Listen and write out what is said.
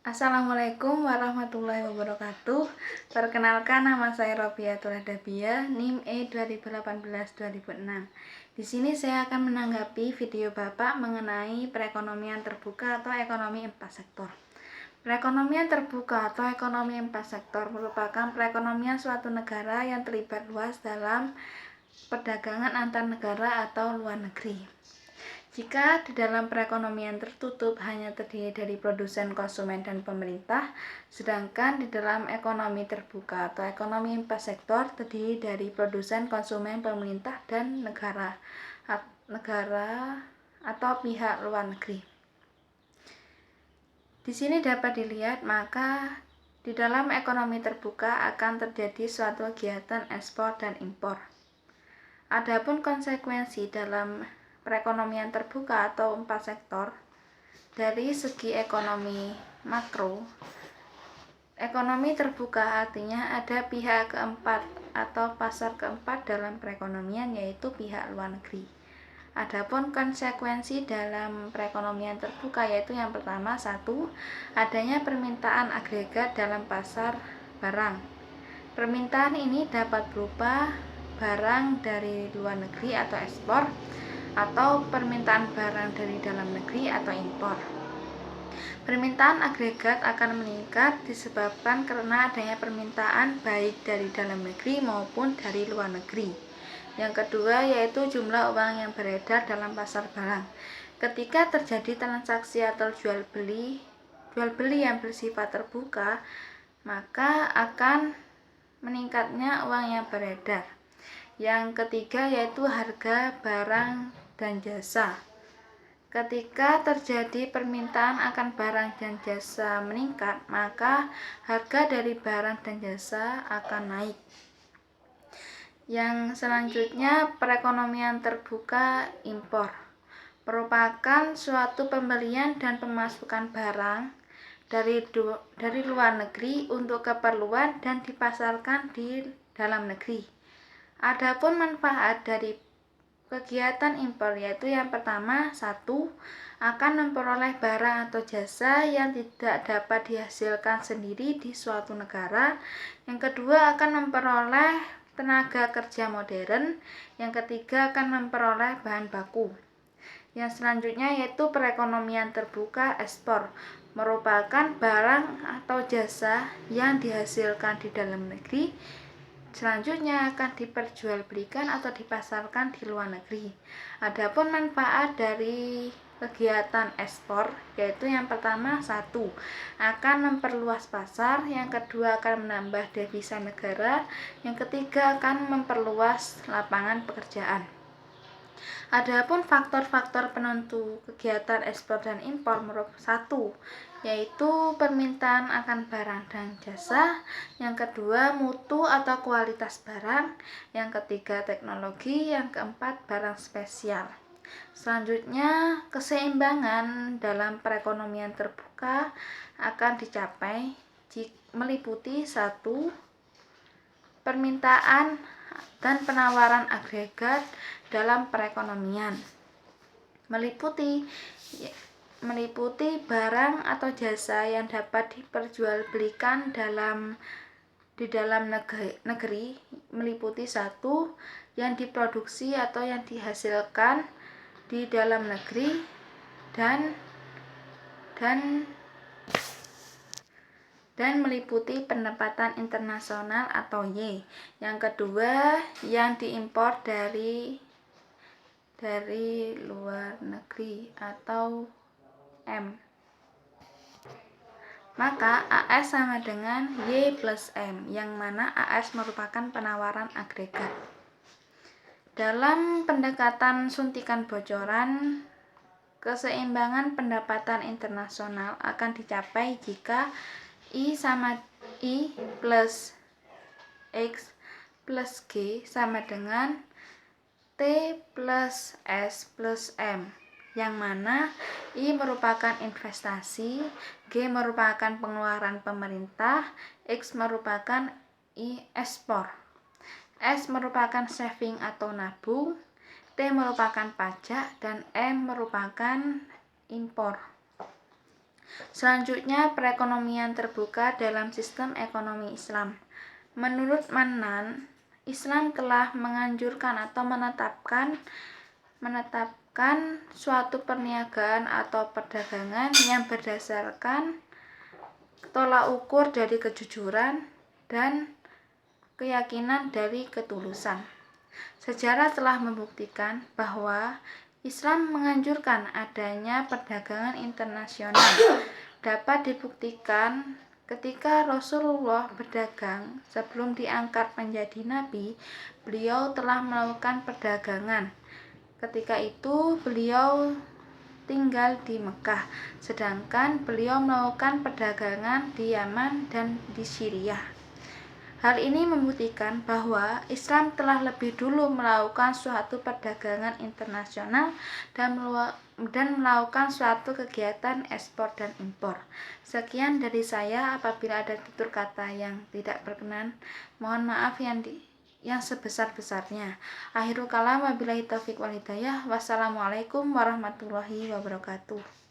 Assalamualaikum warahmatullahi wabarakatuh. Perkenalkan, nama saya Robiatul Adabiyah, NIM E2018-2006. Di sini saya akan menanggapi video Bapak mengenai perekonomian terbuka atau ekonomi 4 sektor. Perekonomian terbuka atau ekonomi 4 sektor merupakan perekonomian suatu negara yang terlibat luas dalam perdagangan antar negara atau luar negeri. Jika di dalam perekonomian tertutup hanya terdiri dari produsen, konsumen, dan pemerintah, sedangkan di dalam ekonomi terbuka atau ekonomi 4 sektor terdiri dari produsen, konsumen, pemerintah, dan negara atau pihak luar negeri. Di sini dapat dilihat, maka di dalam ekonomi terbuka akan terjadi suatu kegiatan ekspor dan impor. Adapun konsekuensi dalam perekonomian terbuka atau 4 sektor dari segi ekonomi makro, ekonomi terbuka artinya ada pihak keempat atau pasar keempat dalam perekonomian, yaitu pihak luar negeri. Adapun konsekuensi dalam perekonomian terbuka yaitu yang pertama, satu, adanya permintaan agregat dalam pasar barang. Permintaan ini dapat berupa barang dari luar negeri atau ekspor, atau permintaan barang dari dalam negeri atau impor. Permintaan agregat akan meningkat disebabkan karena adanya permintaan baik dari dalam negeri maupun dari luar negeri. Yang kedua yaitu jumlah uang yang beredar dalam pasar barang. Ketika terjadi transaksi atau jual beli yang bersifat terbuka, maka akan meningkatnya uang yang beredar. Yang ketiga yaitu harga barang dan jasa. Ketika terjadi permintaan akan barang dan jasa meningkat, maka harga dari barang dan jasa akan naik. Yang selanjutnya, perekonomian terbuka impor merupakan suatu pembelian dan pemasukan barang dari luar negeri untuk keperluan dan dipasarkan di dalam negeri. Adapun manfaat dari kegiatan impor yaitu yang pertama, satu, akan memperoleh barang atau jasa yang tidak dapat dihasilkan sendiri di suatu negara. Yang kedua, akan memperoleh tenaga kerja modern. Yang ketiga, akan memperoleh bahan baku. Yang selanjutnya yaitu perekonomian terbuka ekspor, merupakan barang atau jasa yang dihasilkan di dalam negeri selanjutnya akan diperjualbelikan atau dipasarkan di luar negeri. Adapun manfaat dari kegiatan ekspor yaitu yang pertama, satu, akan memperluas pasar, yang kedua akan menambah devisa negara, yang ketiga akan memperluas lapangan pekerjaan. Adapun faktor-faktor penentu kegiatan ekspor dan impor merupakan satu, yaitu permintaan akan barang dan jasa, yang kedua mutu atau kualitas barang, yang ketiga teknologi, yang keempat barang spesial. Selanjutnya, keseimbangan dalam perekonomian terbuka akan dicapai meliputi satu, permintaan dan penawaran agregat dalam perekonomian, meliputi barang atau jasa yang dapat diperjualbelikan di dalam negeri, meliputi satu, yang diproduksi atau yang dihasilkan di dalam negeri, dan meliputi pendapatan internasional atau Y. Yang kedua, yang diimpor dari luar negeri atau M. Maka AS sama dengan Y plus M, yang mana AS merupakan penawaran agregat. Dalam pendekatan suntikan bocoran, keseimbangan pendapatan internasional akan dicapai jika I plus X plus G sama dengan T plus S plus M, yang mana I merupakan investasi, G merupakan pengeluaran pemerintah, X merupakan ekspor, S merupakan saving atau nabung, T merupakan pajak, dan M merupakan impor. Selanjutnya, perekonomian terbuka dalam sistem ekonomi Islam. Menurut Mannan, Islam telah menganjurkan atau menetapkan suatu perniagaan atau perdagangan yang berdasarkan tolak ukur dari kejujuran dan keyakinan dari ketulusan. Sejarah telah membuktikan bahwa Islam menganjurkan adanya perdagangan internasional. Dapat dibuktikan ketika Rasulullah berdagang sebelum diangkat menjadi nabi, beliau telah melakukan perdagangan. Ketika itu beliau tinggal di Mekah, sedangkan beliau melakukan perdagangan di Yaman dan di Syria. Hal ini membuktikan bahwa Islam telah lebih dulu melakukan suatu perdagangan internasional dan melakukan suatu kegiatan ekspor dan impor. Sekian dari saya. Apabila ada tutur kata yang tidak berkenan, mohon maaf yang sebesar-besarnya. Akhirul kalam, wabillahi taufiq wal hidayah. Wassalamualaikum warahmatullahi wabarakatuh.